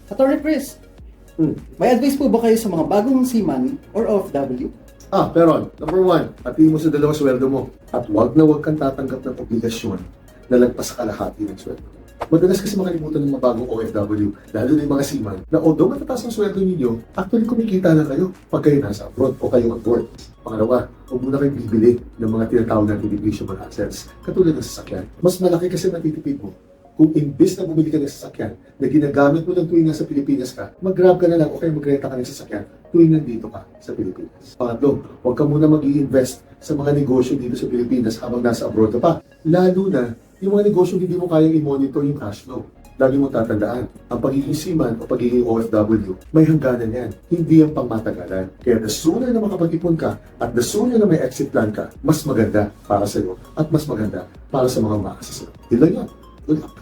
Attorney Chris, may advice po ba kayo sa mga bagong seaman or OFW? Pero number one, hatiin mo sa dalawang sweldo mo. At huwag na huwag kang tatanggap ng obligasyon na lagpas sa kalahati ng sweldo. Madalas kasi makalimutan ng mga bagong OFW, lalo na yung mga seaman, na although matataas ang sweldo ninyo, actually kumikita na kayo pag kayo nasa abroad o kayo abroad. Pangalawa, huwag muna kayong bibili ng mga tinatawag natin invisible assets, katulad ng sasakyan. Mas malaki kasi matitipid mo kung imbis na bumili ka ng sasakyan na ginagamit mo lang tuwing nasa Pilipinas ka, mag-grab ka na lang o kaya mag-renta ka ng sasakyan tuwing nandito ka sa Pilipinas. Pangatlo, huwag ka muna mag-i-invest sa mga negosyo dito sa Pilipinas habang nasa abroad ka pa. Lalo na yung mga negosyo hindi mo kayang i-monitor yung cash flow. Lagi mo tatandaan, ang pagiging seaman o pagiging OFW, may hangganan yan. Hindi yan pangmatagalan. Kaya the sooner na makapag-ipon ka at the sooner na may exit plan ka, mas maganda para sa iyo at mas maganda para sa mga makasasama. Yun lang yan. Good luck.